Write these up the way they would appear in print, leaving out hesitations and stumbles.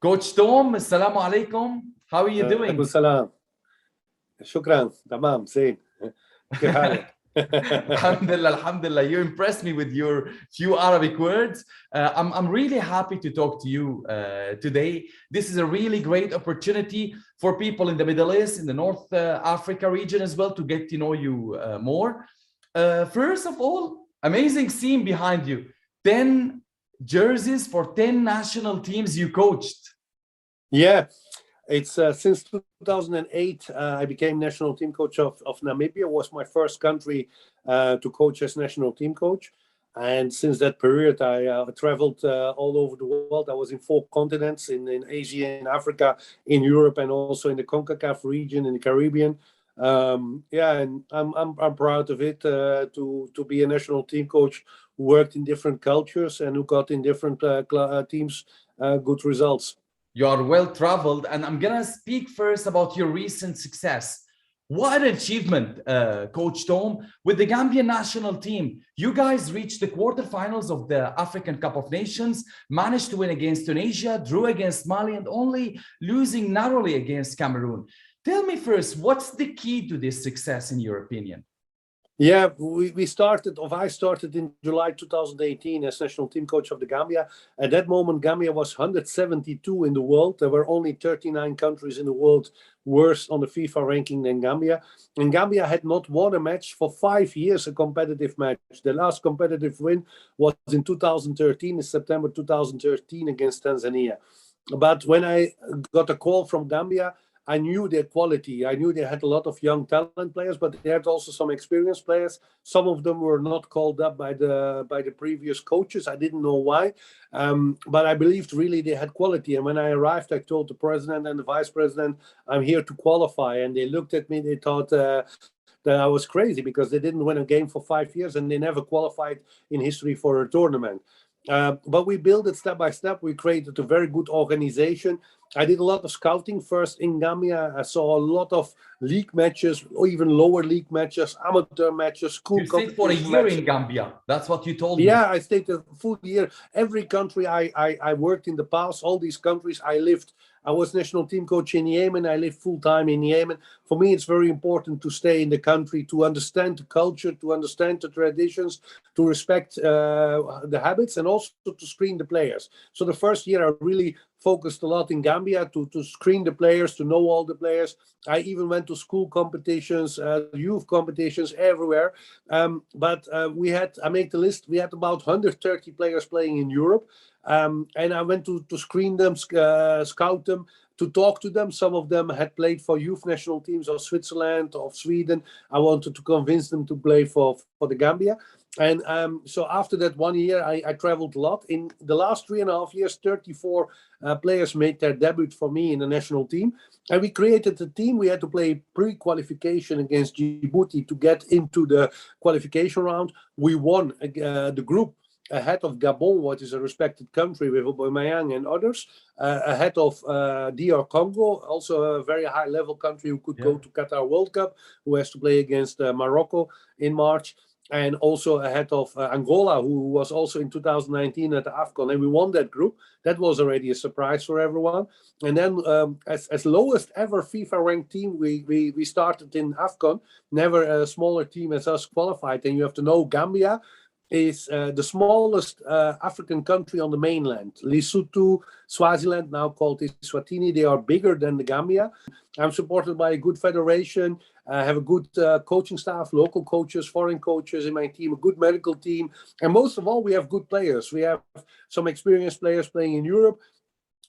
Coach Tom, assalamu alaikum. How are you doing? عليكم السلام. شكرا. تمام. زين. كيف حالك؟ Alhamdulillah, alhamdulillah. You impressed me with your few Arabic words. I'm really happy to talk to you today. This is a really great opportunity for people in the Middle East, in the North Africa region as well, to get to know you more. First of all, amazing scene behind you. 10 jerseys for 10 national teams you coached. Yeah, it's since 2008 I became national team coach of Namibia. It was my first country to coach as national team coach. And since that period, I traveled all over the world. I was in 4 continents, in Asia, in Africa, in Europe, and also in the CONCACAF region, in the Caribbean. Yeah, and I'm proud of it to be a national team coach who worked in different cultures and who got in different teams good results. You are well traveled, and I'm gonna speak first about your recent success. What an achievement, Coach Tom, with the Gambian national team. You guys reached the quarterfinals of the African Cup of Nations, managed to win against Tunisia, drew against Mali, and only losing narrowly against Cameroon. Tell me first, what's the key to this success in your opinion? Yeah, I started in July 2018 as national team coach of the Gambia. At that moment, Gambia was 172 in the world. There were only 39 countries in the world worse on the FIFA ranking than Gambia. And Gambia had not won a match for 5 years, a competitive match. The last competitive win was in 2013, in September 2013 against Tanzania. But when I got a call from Gambia, I knew their quality. I knew they had a lot of young talent players, but they had also some experienced players. Some of them were not called up by the previous coaches. I didn't know why, but I believed really they had quality. And when I arrived, I told the president and the vice president, "I'm here to qualify." And they looked at me. They thought that I was crazy because they didn't win a game for 5 years and they never qualified in history for a tournament. But we built it step by step. We created a very good organization. I did a lot of scouting first in Gambia. I saw a lot of league matches, or even lower league matches, amateur matches, school competition. You stayed for a year in Gambia. That's what you told me. Yeah, I stayed a full year. Every country I worked in the past, all these countries I lived. I was national team coach in Yemen. I lived full time in Yemen. For me, it's very important to stay in the country, to understand the culture, to understand the traditions, to respect the habits, and also to screen the players. So the first year I really focused a lot in Gambia to screen the players, to know all the players. I even went to school competitions, youth competitions, everywhere. But I made the list. We had about 130 players playing in Europe. And I went to screen them, scout them, to talk to them. Some of them had played for youth national teams of Switzerland, of Sweden. I wanted to convince them to play for the Gambia. And so after that 1 year, I traveled a lot. In the last 3.5 years, 34 players made their debut for me in the national team. And we created a team. We had to play pre-qualification against Djibouti to get into the qualification round. We won the group ahead of Gabon, what is a respected country with Aubameyang and others, ahead of DR Congo, also a very high-level country who could go to Qatar World Cup, who has to play against Morocco in March, and also ahead of Angola, who was also in 2019 at the AFCON, and we won that group. That was already a surprise for everyone. And then as lowest ever FIFA-ranked team, we started in AFCON. Never a smaller team as us qualified, and you have to know Gambia is the smallest African country on the mainland. Lesotho, Swaziland, now called Eswatini, they are bigger than the Gambia. I'm supported by a good federation. I have a good coaching staff, local coaches, foreign coaches in my team, a good medical team. And most of all, we have good players. We have some experienced players playing in Europe.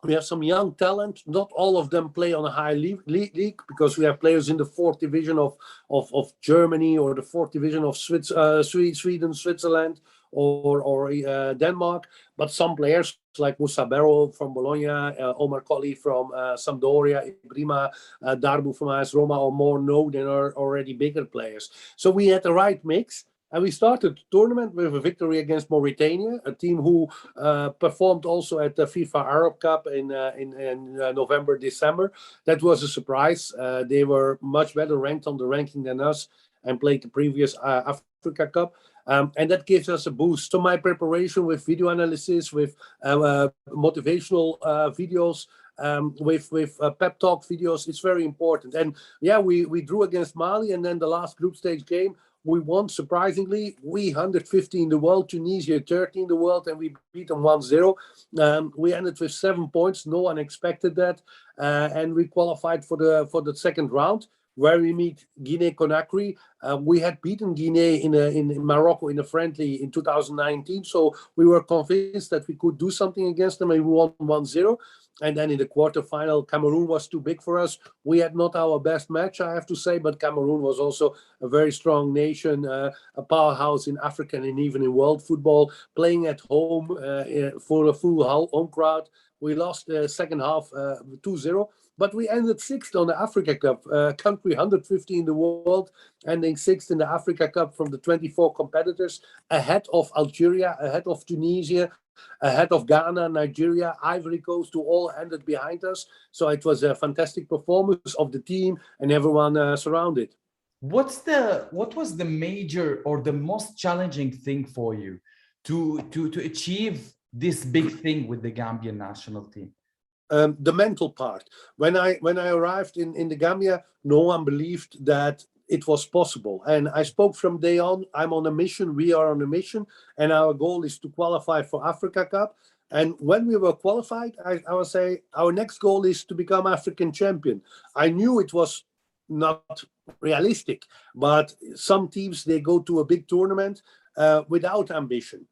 We have some young talent. Not all of them play on a high league because we have players in the 4th division of Germany or the 4th division of Sweden, Switzerland, or Denmark. But some players like Moussa Barrow from Bologna, Omar Colley from Sampdoria, Ibrima Darbu from AS Roma are more known and are already bigger players. So we had the right mix. And we started the tournament with a victory against Mauritania, a team who performed also at the FIFA Arab Cup in November, December. That was a surprise. They were much better ranked on the ranking than us and played the previous Africa Cup. And that gives us a boost. So my preparation with video analysis, with motivational videos, with pep talk videos. It's very important. And yeah, we drew against Mali, and then the last group stage game, we won surprisingly. We 150 in the world, Tunisia 30 in the world, and we beat them 1-0. We ended with 7 points. No one expected that, and we qualified for the second round, where we meet Guinea-Conakry. We had beaten Guinea in Morocco in a friendly in 2019, so we were convinced that we could do something against them, and we won 1-0. And then in the quarterfinal, Cameroon was too big for us. We had not our best match, I have to say, but Cameroon was also a very strong nation, a powerhouse in African and even in world football, playing at home for a full home crowd. We lost the second half 2-0. But we ended sixth on the Africa Cup, country 150 in the world, ending sixth in the Africa Cup from the 24 competitors, ahead of Algeria, ahead of Tunisia, ahead of Ghana, Nigeria, Ivory Coast, who all ended behind us. So it was a fantastic performance of the team and everyone surrounded. What was the major or the most challenging thing for you to achieve this big thing with the Gambian national team? The mental part. When I arrived in the Gambia, no one believed that it was possible. And I spoke from day on, I'm on a mission, we are on a mission, and our goal is to qualify for Africa Cup. And when we were qualified, I would say our next goal is to become African champion. I knew it was not realistic, but some teams, they go to a big tournament without ambition.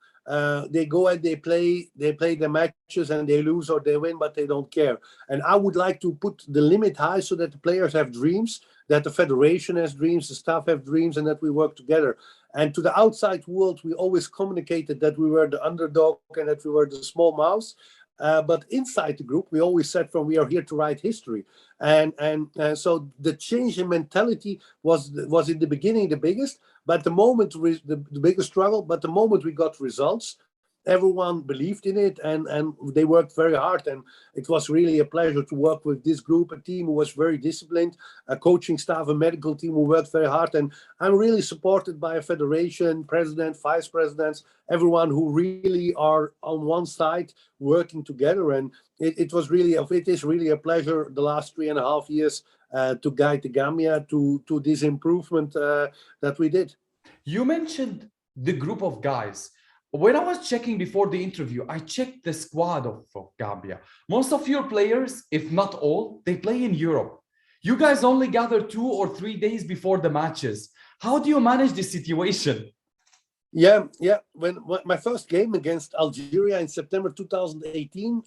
They go and they play their matches and they lose or they win, but they don't care. And I would like to put the limit high so that the players have dreams, that the federation has dreams, the staff have dreams, and that we work together. And to the outside world, we always communicated that we were the underdog and that we were the small mouse. But inside the group, we always said we are here to write history. And so the change in mentality was in the beginning the biggest, but the moment the biggest struggle. But the moment we got results, everyone believed in it, and they worked very hard. And it was really a pleasure to work with this group, a team who was very disciplined, a coaching staff, a medical team who worked very hard. And I'm really supported by a federation, president, vice presidents, everyone who really are on one side working together. And it is really a pleasure the last 3.5 years to guide the Gambia to this improvement that we did. You mentioned the group of guys. When I was checking before the interview, I checked the squad of Gambia. Most of your players, if not all, they play in Europe. You guys only gather 2 or 3 days before the matches. How do you manage this situation? Yeah. When my first game against Algeria in September 2018,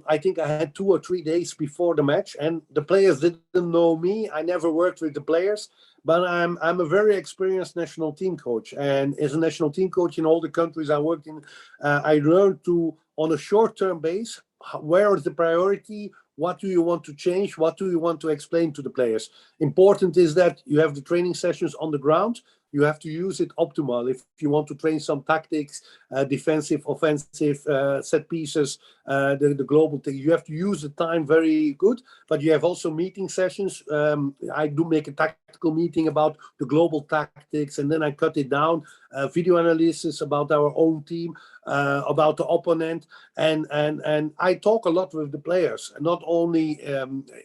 I think I had 2 or 3 days before the match, and the players didn't know me. I never worked with the players, but I'm a very experienced national team coach. And as a national team coach in all the countries I worked in, I learned to, on a short-term base, where is the priority? What do you want to change? What do you want to explain to the players? Important is that you have the training sessions on the ground. You have to use it optimal. If you want to train some tactics, defensive, offensive, set pieces, the global thing, you have to use the time very good. But you have also meeting sessions. I do make a tactical meeting about the global tactics, and then I cut it down. Video analysis about our own team, about the opponent, and I talk a lot with the players. Not only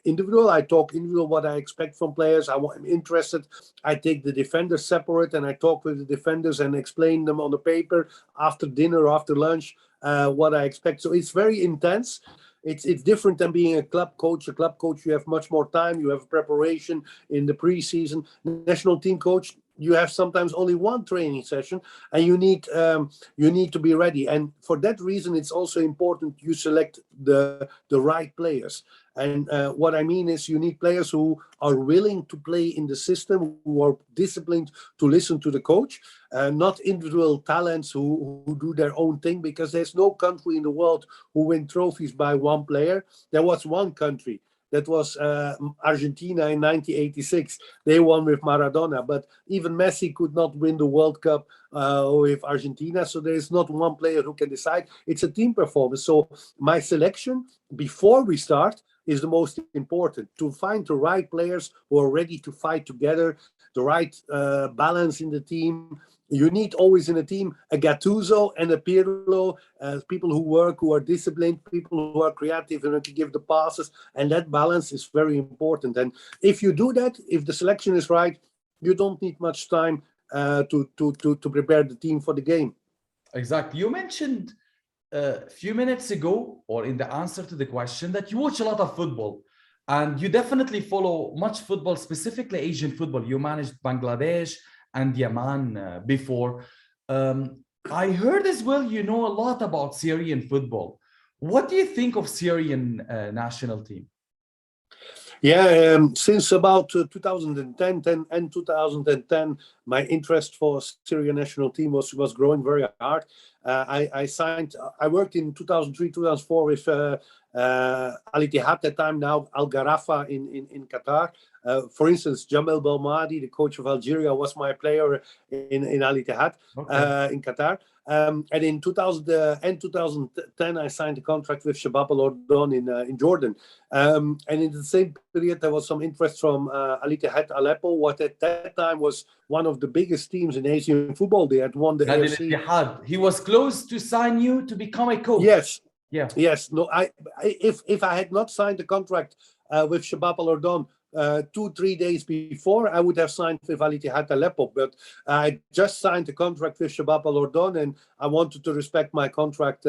individual, I talk individual what I expect from players. I'm interested. I take the defenders separate and I talk with the defenders and explain them on the paper after dinner, after lunch, what I expect. So it's very intense. It's different than being a club coach. A club coach, you have much more time. You have preparation in the preseason. National team coach, you have sometimes only one training session, and you need to be ready. And for that reason, it's also important you select the right players. And what I mean is you need players who are willing to play in the system, who are disciplined to listen to the coach, not individual talents who do their own thing, because there's no country in the world who win trophies by one player. There was one country. That was Argentina in 1986. They won with Maradona, but even Messi could not win the World Cup with Argentina. So there is not one player who can decide. It's a team performance. So my selection before we start, is the most important. To find the right players who are ready to fight together, the right balance in the team. You need always in a team a Gattuso and a Pirlo, people who work, who are disciplined, people who are creative and who can give the passes. And that balance is very important. And if you do that, if the selection is right, you don't need much time to prepare the team for the game. Exactly. You mentioned a few minutes ago, or in the answer to the question, that you watch a lot of football. And you definitely follow much football, specifically Asian football. You managed Bangladesh and Yemen before. I heard as well, you know a lot about Syrian football. What do you think of Syrian national team? Yeah, since about 2010 and 2010, my interest for Syrian national team was growing very hard. I worked in 2003, 2004 with Al Ittihad at that time, now Al Gharafa in Qatar. For instance, Jamal Belmadi, the coach of Algeria, was my player in Al Ittihad in Qatar. And in 2010, I signed a contract with Shabab Al Ordon in Jordan. And in the same period, there was some interest from Al Ittihad Aleppo, what at that time was one of the biggest teams in Asian football. They had won the AFC. He was close to sign you to become a coach. Yes. Yeah. Yes. No. If I had not signed the contract with Shabab Al Ordon 2-3 days before, I would have signed with Al Ittihad Aleppo, but I just signed the contract with Shabab Al Ordon, and I wanted to respect my contract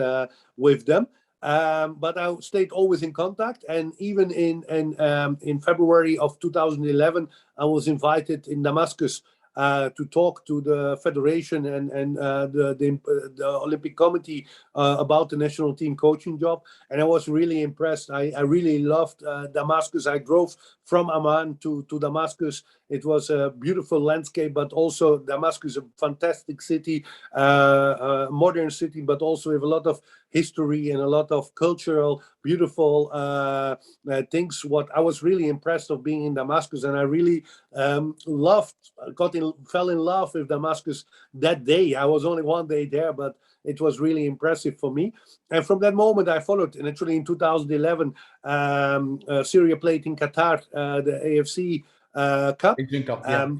with them. But I stayed always in contact, and even in February of 2011, I was invited in Damascus to talk to the federation and the Olympic Committee about the national team coaching job, and I was really impressed. I really loved Damascus. I drove from Amman to Damascus. It was a beautiful landscape, but also Damascus, a fantastic city, modern city, but also with a lot of history and a lot of cultural, beautiful things. What I was really impressed of being in Damascus, and I really fell in love with Damascus that day. I was only one day there, but it was really impressive for me. And from that moment, I followed. And actually, in 2011, Syria played in Qatar, the AFC Cup,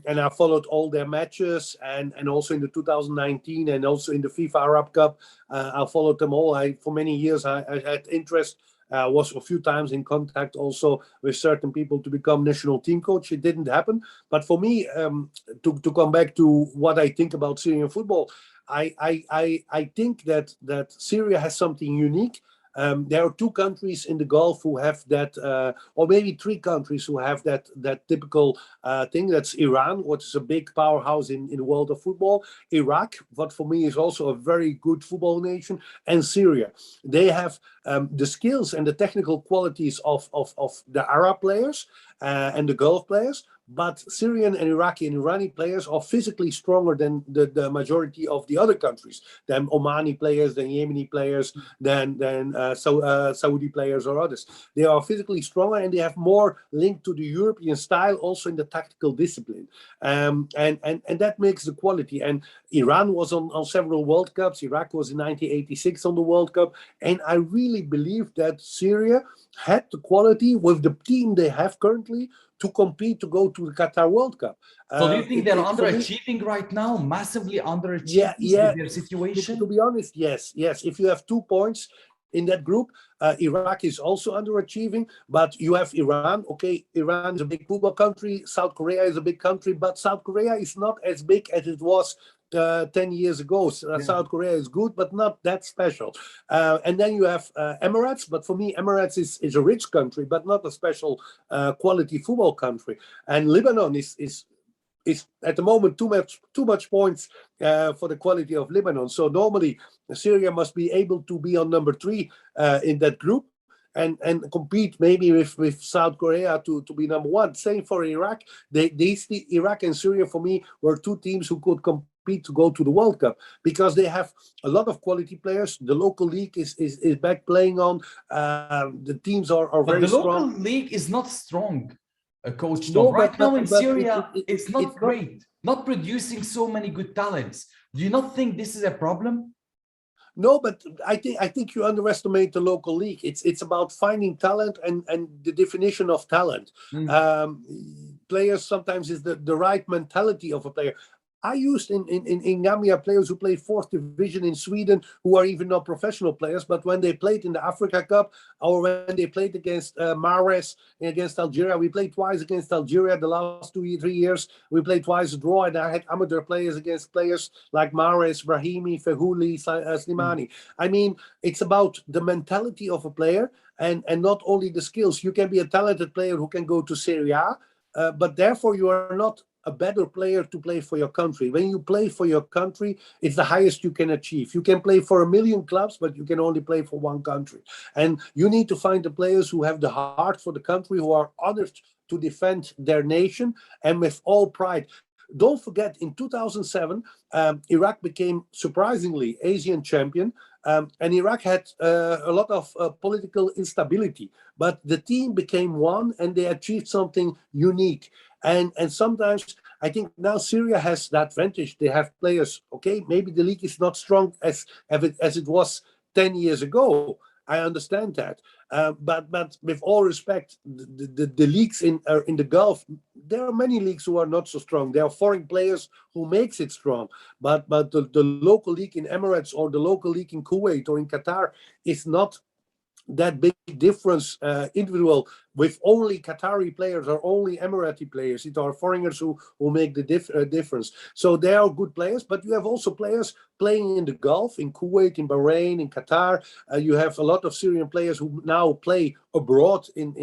and I followed all their matches, and also in the 2019 and also in the FIFA Arab Cup, I followed them all. For many years I had interest. Was a few times in contact also with certain people to become national team coach. It didn't happen, but for me, to come back to what I think about Syrian football, I think that Syria has something unique. There are two countries in the Gulf who have that, or maybe three countries who have that typical thing. That's Iran, which is a big powerhouse in the world of football. Iraq, what for me is also a very good football nation, and Syria. They have the skills and the technical qualities of the Arab players and the Gulf players. But Syrian and Iraqi and Irani players are physically stronger than the majority of the other countries, than Omani players, than Yemeni players, than Saudi players or others. They are physically stronger, and they have more link to the European style, also in the tactical discipline. And that makes the quality. And Iran was on several World Cups. Iraq was in 1986 on the World Cup. And I really believe that Syria had the quality with the team they have currently to compete to go to the Qatar World Cup. So do you think they're underachieving right now, massively underachieving with their situation? To be honest, yes. If you have 2 points in that group, Iraq is also underachieving, but you have Iran. Okay, Iran is a big football country. South Korea is a big country, but South Korea is not as big as it was 10 years ago. South Korea is good, but not that special. And then you have Emirates, but for me, Emirates is a rich country, but not a special quality football country. And Lebanon is at the moment too much points for the quality of Lebanon. So normally Syria must be able to be on number 3 in that group. And compete maybe with South Korea to be number 1. Same for Iraq. Iraq and Syria for me were two teams who could compete to go to the World Cup, because they have a lot of quality players. The local league is back playing on. The teams are very strong. The local league is not strong, Coach Tom. Right now in Syria, it's not great. Not producing so many good talents. Do you not think this is a problem? No, but I think you underestimate the local league. It's about finding talent and the definition of talent. Players sometimes is the right mentality of a player. I used in Gambia players who play fourth division in Sweden who are even not professional players, but when they played in the Africa Cup or when they played against Mahrez against Algeria, we played twice against Algeria the last 3 years. We played twice a draw, and I had amateur players against players like Mahrez, Brahimi, Feghouli, Slimani. I mean, it's about the mentality of a player and not only the skills. You can be a talented player who can go to Serie A, but therefore you are not a better player to play for your country. When you play for your country, it's the highest you can achieve. You can play for 1 million clubs, but you can only play for one country. And you need to find the players who have the heart for the country, who are honored to defend their nation, and with all pride. Don't forget, in 2007, Iraq became surprisingly Asian champion, and Iraq had a lot of political instability, but the team became one and they achieved something unique. And sometimes I think now Syria has that advantage. They have players, okay, maybe the league is not strong as it was 10 years ago. I understand that. But with all respect, the leagues in the Gulf, there are many leagues who are not so strong. There are foreign players who makes it strong. But the local league in Emirates or the local league in Kuwait or in Qatar is not that big difference individual with only Qatari players or only Emirati players. It are foreigners who make the difference. So they are good players, but you have also players playing in the Gulf, in Kuwait, in Bahrain, in Qatar. You have a lot of Syrian players who now play abroad in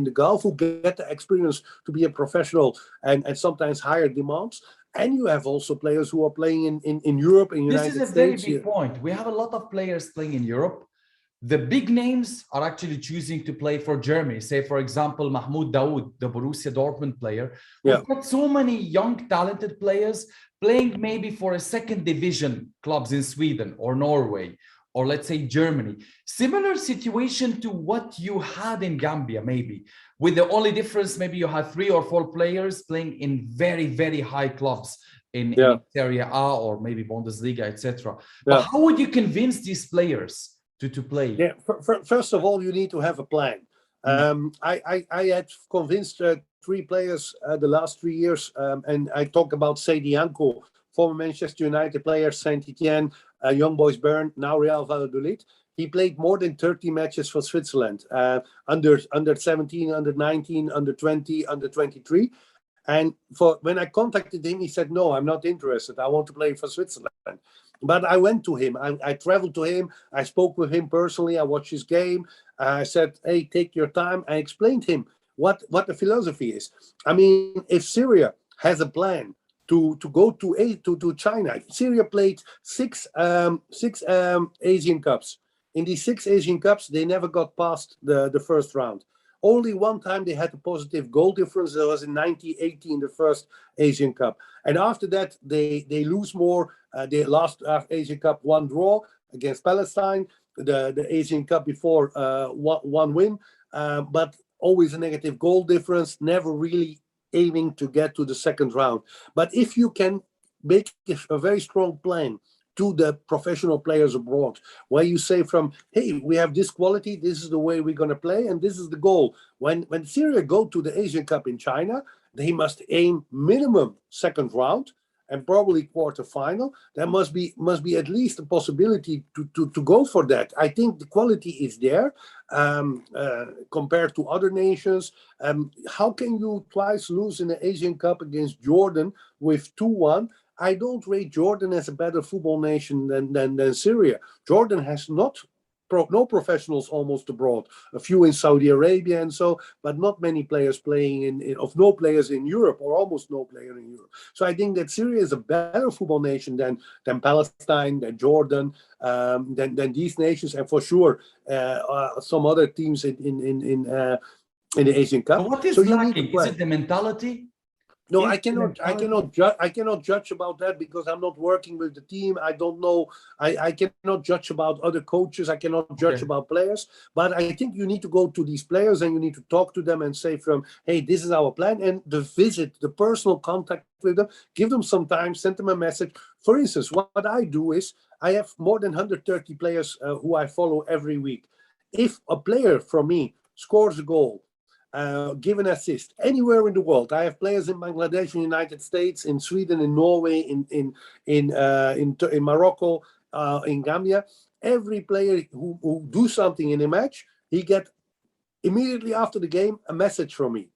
the Gulf, who get the experience to be a professional and sometimes higher demands. And you have also players who are playing in Europe and United States. This is a very big point. We have a lot of players playing in Europe. The big names are actually choosing to play for Germany. Say, for example, Mahmoud Daoud, the Borussia Dortmund player. We've got so many young, talented players playing maybe for a second division clubs in Sweden or Norway, or let's say Germany. Similar situation to what you had in Gambia, maybe, with the only difference, maybe you had 3 or 4 players playing in very, very high clubs in Serie A or maybe Bundesliga, etc. But how would you convince these players to play? Yeah, first of all, you need to have a plan. I had convinced 3 players the last 3 years, and I talk about Seydi Yanko, former Manchester United player, Saint-Etienne, Young Boys Bern, now Real Valladolid. He played more than 30 matches for Switzerland, under 17, under 19, under 20, under 23. And when I contacted him, he said, "No, I'm not interested. I want to play for Switzerland." But I went to him. I traveled to him. I spoke with him personally. I watched his game. I said, "Hey, take your time." I explained him what the philosophy is. I mean, if Syria has a plan to go to China, Syria played six Asian Cups. In these 6 Asian Cups, they never got past the first round. Only one time they had a positive goal difference. That was in 1980 in the first Asian Cup. And after that, they lose more. They lost Asian Cup 1 draw against Palestine. The Asian Cup before 1 win, but always a negative goal difference, never really aiming to get to the second round. But if you can make a very strong plan to the professional players abroad, where you say from, hey, we have this quality, this is the way we're going to play, and this is the goal. When Syria go to the Asian Cup in China, they must aim minimum second round and probably quarterfinal. There must be at least a possibility to go for that. I think the quality is there compared to other nations. How can you twice lose in the Asian Cup against Jordan with 2-1? I don't rate Jordan as a better football nation than Syria. Jordan has no professionals almost abroad, a few in Saudi Arabia and so, but not many players playing no players in Europe, or almost no player in Europe. So I think that Syria is a better football nation than Palestine, than Jordan, than these nations, and for sure some other teams in the Asian Cup. But what is lacking? Is it the mentality? No, I cannot judge about that because I'm not working with the team. I don't know. I cannot judge about other coaches. I cannot judge about players. But I think you need to go to these players and you need to talk to them and say hey, this is our plan. And the visit, the personal contact with them, give them some time, send them a message. For instance, what I do is I have more than 130 players who I follow every week. If a player from me scores a goal, give an assist anywhere in the world, I have players in Bangladesh, in the United States, in Sweden, in Norway, in Morocco, in Gambia. Every player who do something in a match, he get immediately after the game a message from me.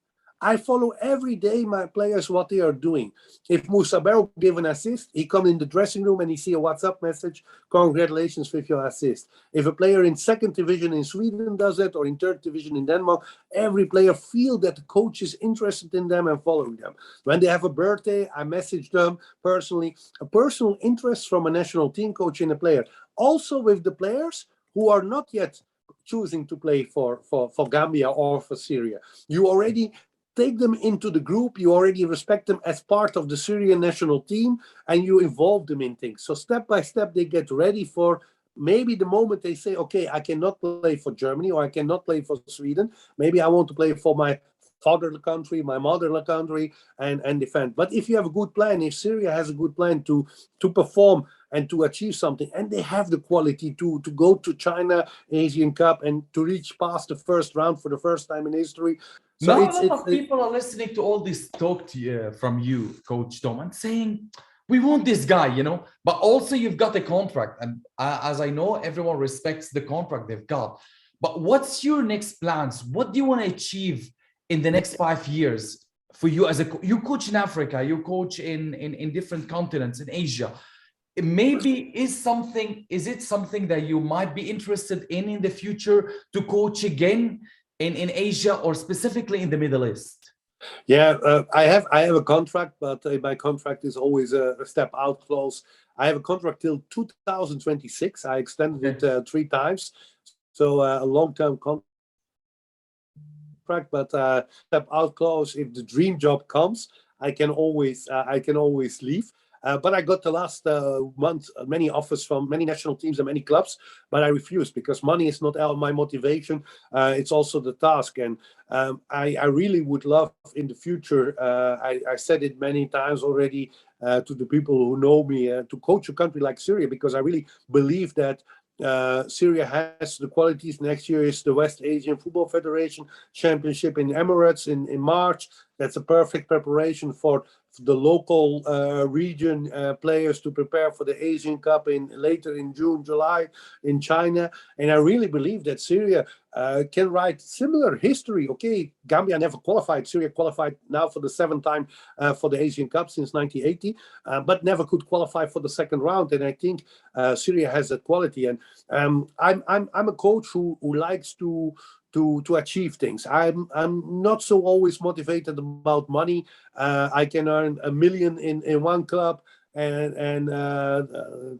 I follow every day my players, what they are doing. If Musa Barrow give an assist, he come in the dressing room and he see a WhatsApp message, congratulations with your assist. If a player in second division in Sweden does it, or in third division in Denmark, every player feel that the coach is interested in them and following them. When they have a birthday, I message them personally. A personal interest from a national team coach in a player. Also with the players who are not yet choosing to play for Gambia or for Syria. You already take them into the group, you already respect them as part of the Syrian national team, and you involve them in things. So step by step, they get ready for maybe the moment they say, okay, I cannot play for Germany or I cannot play for Sweden. Maybe I want to play for my fatherland country, my motherland country, and defend. But if you have a good plan, if Syria has a good plan to perform and to achieve something, and they have the quality to go to China Asian Cup and to reach past the first round for the first time in history. So now a lot of people are listening to all this talk from you, Coach Tom, and saying, we want this guy, you know, but also you've got a contract. And as I know, everyone respects the contract they've got. But what's your next plans? What do you want to achieve in the next 5 years for you as you coach in Africa, you coach in different continents in Asia? Maybe is it something that you might be interested in the future to coach again in Asia or specifically in the Middle East? Yeah, I have a contract, but my contract is always a step out clause. I have a contract till 2026. I extended it 3 times, so a long-term contract. But step out clause. If the dream job comes, I can always leave. But I got the last month many offers from many national teams and many clubs, but I refused because money is not my motivation. It's also the task, and I really would love in the future. I said it many times already to the people who know me to coach a country like Syria, because I really believe that Syria has the qualities. Next year is the West Asian Football Federation Championship in Emirates in March. That's a perfect preparation for the local region players to prepare for the Asian Cup later in June, July in China. And I really believe that Syria can write similar history. Okay, Gambia never qualified. Syria qualified now for the 7th time for the Asian Cup since 1980, but never could qualify for the second round. And I think Syria has that quality. And I'm a coach who likes to achieve things. I'm not so always motivated about money. I can earn $1 million in one club and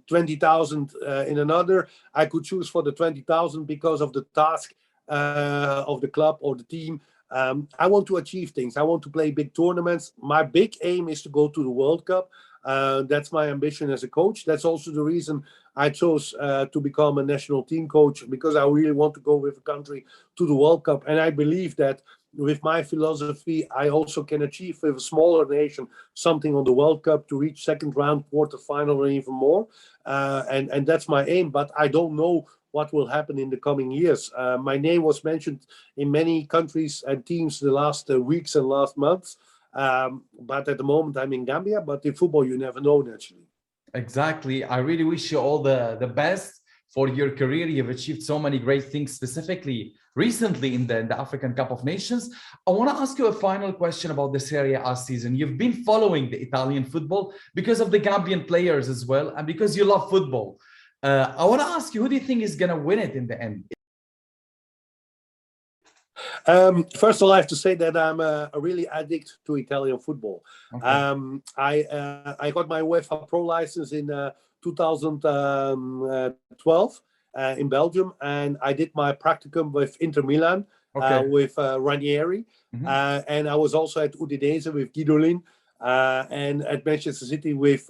20,000 in another. I could choose for the 20,000 because of the task of the club or the team. I want to achieve things. I want to play big tournaments. My big aim is to go to the World Cup. That's my ambition as a coach. That's also the reason I chose to become a national team coach, because I really want to go with a country to the World Cup. And I believe that with my philosophy, I also can achieve with a smaller nation something on the World Cup to reach second round, quarterfinal, or even more. And that's my aim. But I don't know what will happen in the coming years. My name was mentioned in many countries and teams the last weeks and last months. But at the moment, I'm in Gambia. But in football, you never know, naturally. Exactly. I really wish you all the best for your career. You've achieved so many great things, specifically recently in the African Cup of Nations. I want to ask you a final question about the Serie A season. You've been following the Italian football because of the Gambian players as well, and because you love football. I want to ask you, who do you think is going to win it in the end? First of all, I have to say that I'm a really addict to Italian football. Okay. I got my UEFA Pro license in 2012 in Belgium, and I did my practicum with Inter Milan, with Ranieri, and I was also at Udinese with Guidolin, and at Manchester City with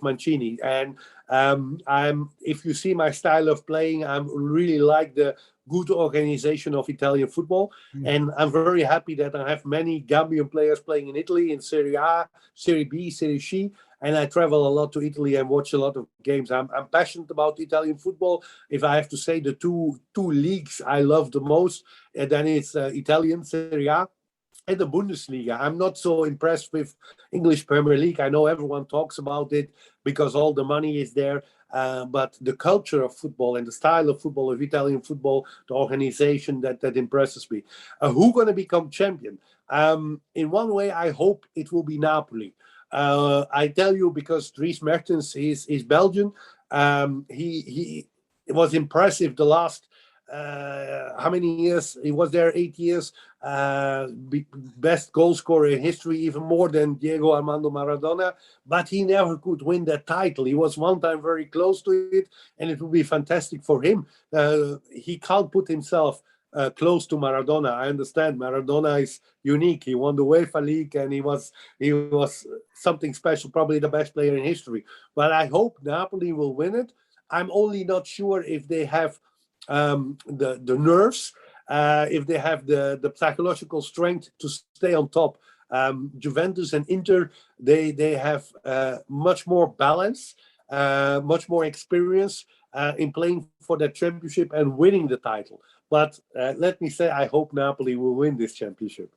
Mancini. And If you see my style of playing, I really like the good organization of Italian football. And I'm very happy that I have many Gambian players playing in Italy, in Serie A, Serie B, Serie C. And I travel a lot to Italy and watch a lot of games. I'm passionate about Italian football. If I have to say the two leagues I love the most, then it's Italian Serie A and the Bundesliga. I'm not so impressed with English Premier League. I know everyone talks about it because all the money is there. But the culture of football and the style of football, of Italian football, the organization, that impresses me. Who's going to become champion? In one way, I hope it will be Napoli. I tell you, because Dries Mertens is Belgian. He was impressive the last how many years? He was there 8 years. Best goal scorer in history, even more than Diego Armando Maradona. But he never could win that title. He was one time very close to it, and it would be fantastic for him. He can't put himself close to Maradona. I understand Maradona is unique. He won the UEFA League, and he was something special, probably the best player in history. But I hope Napoli will win it. I'm only not sure if they have the nerves, if they have the psychological strength to stay on top. Juventus and Inter, they have much more balance, much more experience in playing for the championship and winning the title. But let me say, I hope Napoli will win this championship.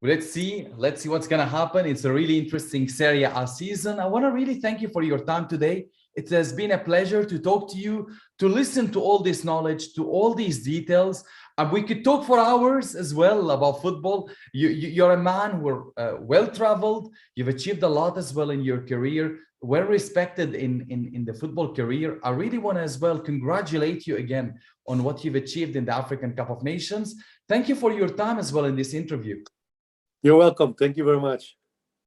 Let's see what's going to happen. It's a really interesting Serie A season. I want to really thank you for your time today. It has been a pleasure to talk to you, to listen to all this knowledge, to all these details. We could talk for hours as well about football. You're a man who are well-traveled. You've achieved a lot as well in your career, well-respected in the football career. I really want to as well congratulate you again on what you've achieved in the African Cup of Nations. Thank you for your time as well in this interview. You're welcome. Thank you very much.